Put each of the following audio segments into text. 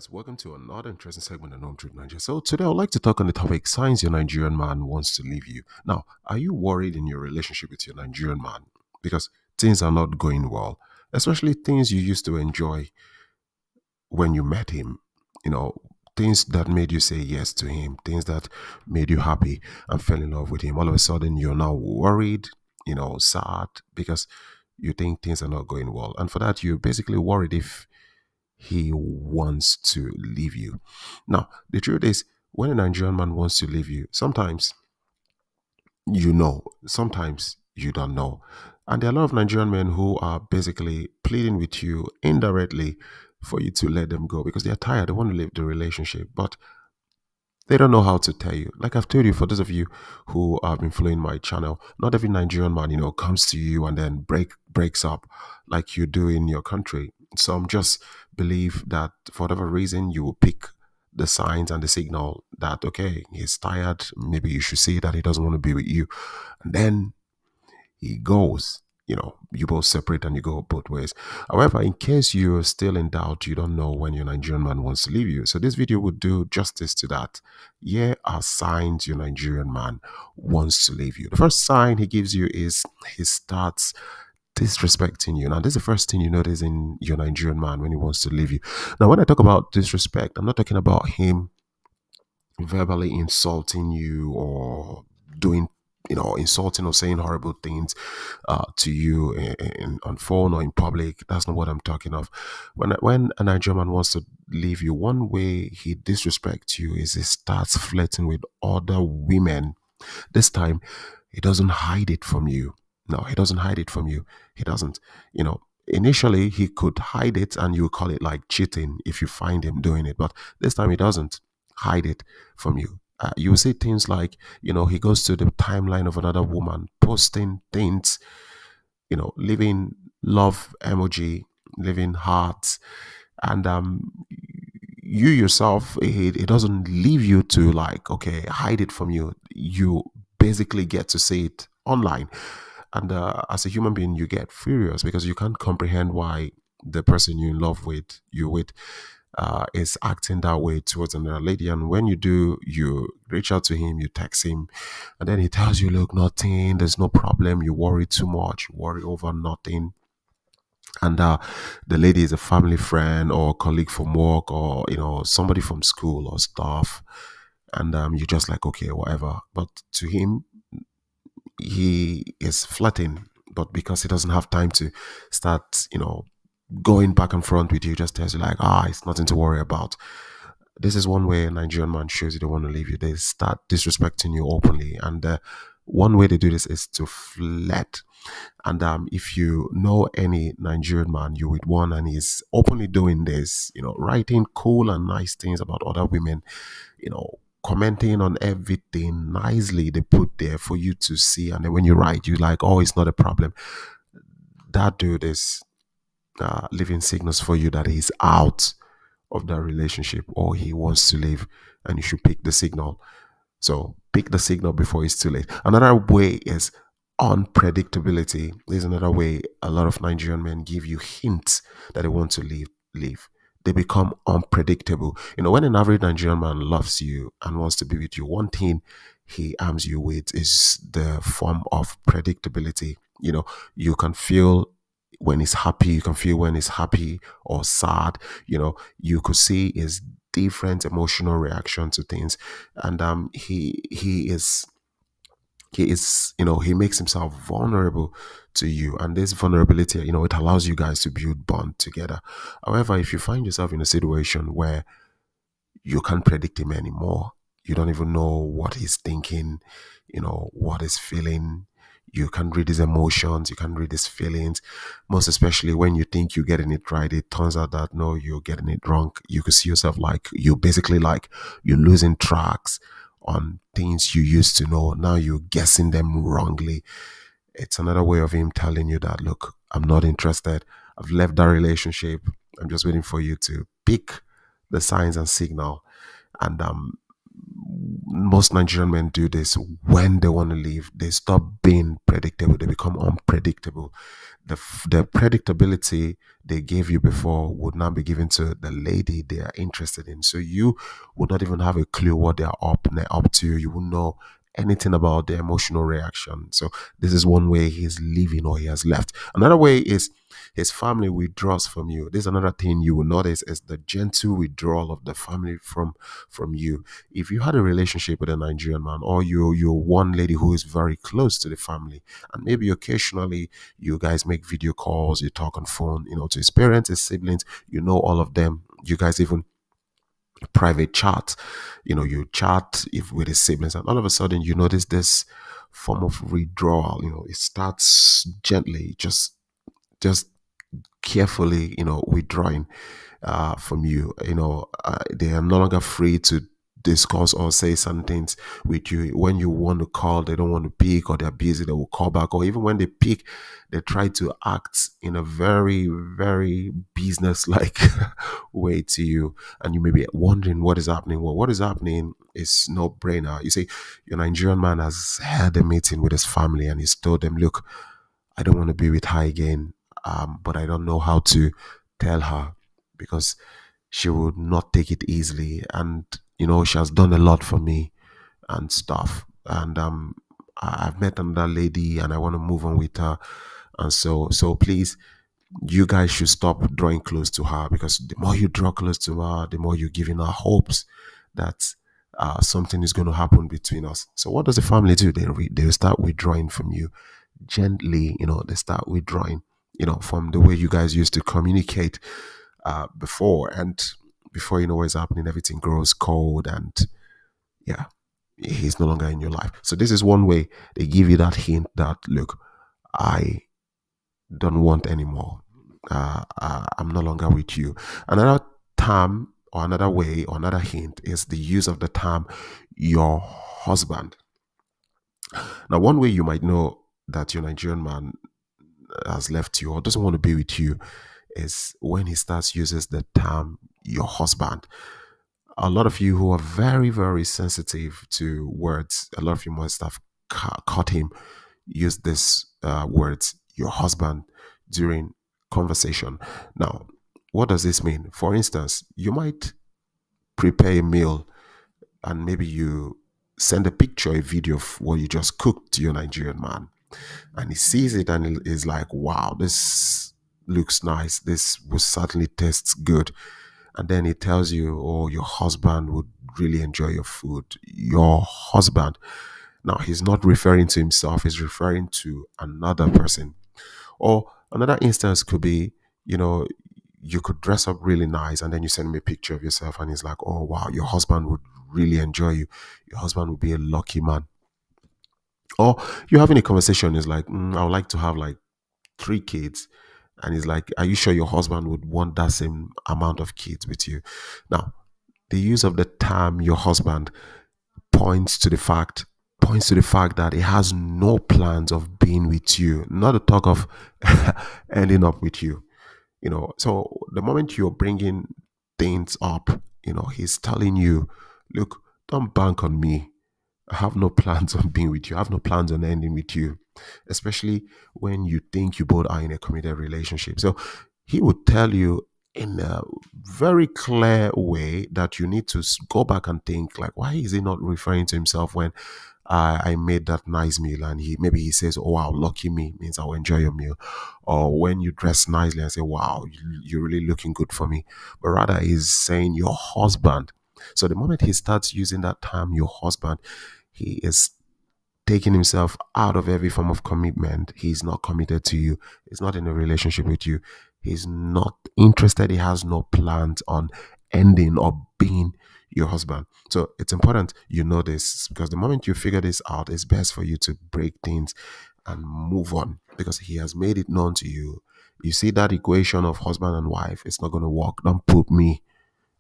guys, welcome to another interesting segment on Home Truth Nigeria. So today I'd like to talk on the topic signs your Nigerian man wants to leave you. Now, are you worried in your relationship with your Nigerian man? Because things are not going well, especially things you used to enjoy when you met him. You know, things that made you say yes to him, things that made you happy and fell in love with him. All of a sudden you're now worried, sad because you think things are not going well. And for that, you're basically worried if he wants to leave you. Now, the truth is, when a Nigerian man wants to leave you, sometimes you know, sometimes you don't know. And there are a lot of Nigerian men who are basically pleading with you indirectly for you to let them go because they're tired, they want to leave the relationship, but they don't know how to tell you. Like I've told you, for those of you who have been following my channel, not every Nigerian man, comes to you and then breaks up like you do in your country. Some just believe that for whatever reason you will pick the signs and the signal that okay, he's tired. Maybe you should see that he doesn't want to be with you. And then he goes. You both separate and you go both ways. However, in case you're still in doubt, you don't know when your Nigerian man wants to leave you. So this video would do justice to that. Here are signs your Nigerian man wants to leave you. The first sign he gives you is he starts disrespecting you. Now, this is the first thing you notice in your Nigerian man when he wants to leave you. Now, when I talk about disrespect, I'm not talking about him verbally insulting you or doing insulting or saying horrible things to you on phone or in public. That's not what I'm talking of. When a Nigerian man wants to leave you, one way he disrespects you is he starts flirting with other women. This time he doesn't hide it from you. No, he doesn't hide it from you. He doesn't. Initially he could hide it and you call it like cheating if you find him doing it, but this time he doesn't hide it from you. You will see things like, he goes to the timeline of another woman, posting things, leaving love emoji, leaving hearts, and you yourself, it doesn't leave you to like, okay, hide it from you. You basically get to see it online. And as a human being, you get furious because you can't comprehend why the person you're in love with, is acting that way towards another lady. And when you do, you reach out to him, you text him, and then he tells you, look, nothing, there's no problem. You worry too much, you worry over nothing. And the lady is a family friend or colleague from work or, somebody from school or staff. And you're just like, okay, whatever. But to him, he is flirting. But because he doesn't have time to start, going back and front with you, just tells you like, it's nothing to worry about. This is one way a Nigerian man shows you they want to leave you. They start disrespecting you openly, and one way they do this is to flirt. And if you know any Nigerian man, you with one, and he's openly doing this, writing cool and nice things about other women, commenting on everything nicely they put there for you to see, and then when you write, you like, oh, it's not a problem. That dude is leaving signals for you that he's out of that relationship or he wants to leave, and you should pick the signal. So pick the signal before it's too late. Another way is unpredictability. There's another way a lot of Nigerian men give you hints that they want to leave. They become unpredictable. When an average Nigerian man loves you and wants to be with you, one thing he arms you with is the form of predictability. You can feel when he's happy, you can feel when he's happy or sad. You could see his different emotional reaction to things. And he makes himself vulnerable to you, and this vulnerability, it allows you guys to build bond together. However, if you find yourself in a situation where you can't predict him anymore, you don't even know what he's thinking, what he's feeling, you can read his emotions, you can read his feelings, most especially when you think you're getting it right, it turns out that no, you're getting it wrong. You could see yourself like you basically like you're losing tracks on things you used to know. Now you're guessing them wrongly. It's another way of him telling you that, look, I'm not interested. I've left that relationship. I'm just waiting for you to pick the signs and signal. And most Nigerian men do this when they want to leave. They stop being predictable. They become unpredictable. The predictability they gave you before would now be given to the lady they are interested in. So you would not even have a clue what they are up to. You wouldn't know anything about their emotional reaction. So this is one way he's leaving or he has left. Another way is his family withdraws from you. This is another thing you will notice is the gentle withdrawal of the family from you. If you had a relationship with a Nigerian man, or you're one lady who is very close to the family, and maybe occasionally you guys make video calls, you talk on phone, to his parents, his siblings, all of them. You guys even private chat, you chat if with his siblings, and all of a sudden you notice this form of withdrawal. It starts gently, just carefully, withdrawing from you. They are no longer free to discuss or say some things with you. When you want to call, they don't want to pick, or they're busy, they will call back. Or even when they pick, they try to act in a very, very business like way to you. And you may be wondering what is happening. Well, what is happening is no brainer. You see, your Nigerian man has had a meeting with his family and he's told them, look, I don't want to be with her again, but I don't know how to tell her because she would not take it easily. And, she has done a lot for me and stuff. And I've met another lady and I want to move on with her. And so please, you guys should stop drawing close to her, because the more you draw close to her, the more you're giving her hopes that something is going to happen between us. So what does the family do? They start withdrawing from you gently. They start withdrawing, from the way you guys used to communicate before. And before you know what's happening, everything grows cold, and yeah, he's no longer in your life. So this is one way they give you that hint that, look, I don't want anymore. I'm no longer with you. Another term, or another way, or another hint is the use of the term your husband. Now, one way you might know that your Nigerian man has left you or doesn't want to be with you is when he starts uses the term your husband. A lot of you who are very, very sensitive to words, a lot of you must have caught him use this words your husband during conversation. Now, what does this mean? For instance, you might prepare a meal and maybe you send a picture, a video of what you just cooked to your Nigerian man, and he sees it and he is like, wow, this looks nice, this will certainly tastes good. And then he tells you, oh, your husband would really enjoy your food. Your husband. Now, he's not referring to himself, he's referring to another person. Or another instance could be, you know, you could dress up really nice and then you send him a picture of yourself and he's like, oh, wow, your husband would really enjoy you. Your husband would be a lucky man. Or you're having a conversation, it's like, I would like to have like 3 kids. And he's like, are you sure your husband would want that same amount of kids with you? Now, the use of the term your husband points to the fact points to the fact that he has no plans of being with you, not to talk of ending up with you. So the moment you're bringing things up, he's telling you, look, don't bank on me. I have no plans on being with you. I have no plans on ending with you, especially when you think you both are in a committed relationship. So he would tell you in a very clear way that you need to go back and think, like, why is he not referring to himself when I made that nice meal, and he says, oh wow, lucky me, means I'll enjoy your meal. Or when you dress nicely and say, wow, you're really looking good for me. But rather he's saying your husband. So the moment he starts using that term, your husband, he is taking himself out of every form of commitment. He's not committed to you. He's not in a relationship with you. He's not interested. He has no plans on ending or being your husband. So it's important you know this, because the moment you figure this out, it's best for you to break things and move on, because he has made it known to you. You see that equation of husband and wife, it's not going to work. Don't put me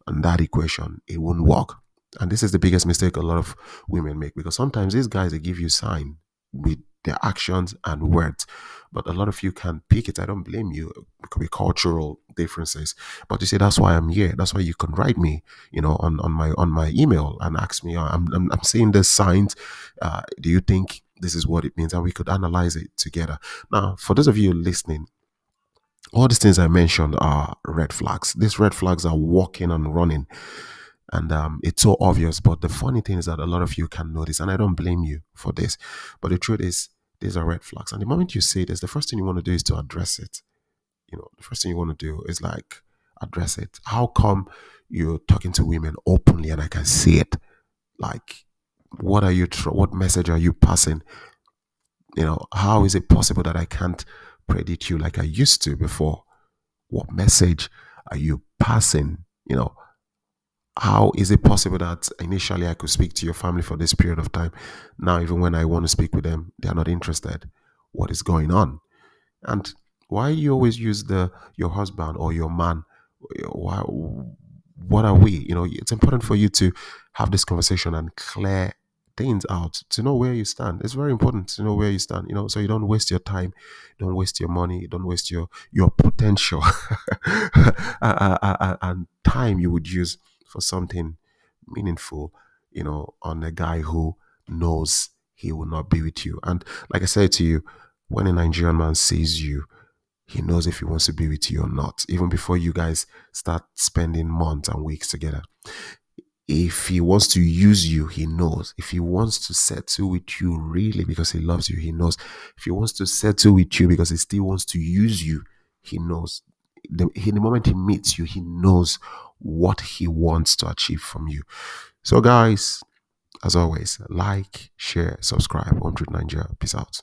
on that equation. It won't work. And this is the biggest mistake a lot of women make, because sometimes these guys, they give you sign with their actions and words. But a lot of you can pick it. I don't blame you. It could be cultural differences. But you say that's why I'm here. That's why you can write me, on my email and ask me. I'm seeing the signs. Do you think this is what it means? And we could analyze it together. Now, for those of you listening, all these things I mentioned are red flags. These red flags are walking and running, and it's so obvious. But the funny thing is that a lot of you can notice, and I don't blame you for this. But the truth is, these are red flags. And the moment you say this, the first thing you want to do is to address it. The first thing you want to do is like address it. How come you're talking to women openly and I can see it? Like, what message are you passing? How is it possible that I can't predict you like I used to before? What message are you passing? How is it possible that initially I could speak to your family for this period of time? Now, even when I want to speak with them, they are not interested. What is going on? And why you always use the your husband or your man? Why? What are we? It's important for you to have this conversation and clear things out to know where you stand. It's very important to know where you stand. So you don't waste your time, don't waste your money, don't waste your potential and time you would use for something meaningful. On a guy who knows he will not be with you. And like I said to you, when a Nigerian man sees you, he knows if he wants to be with you or not, even before you guys start spending months and weeks together. If he wants to use you, he knows. If he wants to settle with you really because he loves you, he knows. If he wants to settle with you because he still wants to use you, he knows. The moment he meets you, he knows what he wants to achieve from you. So, guys, as always, like, share, subscribe. 100 Nigeria. Peace out.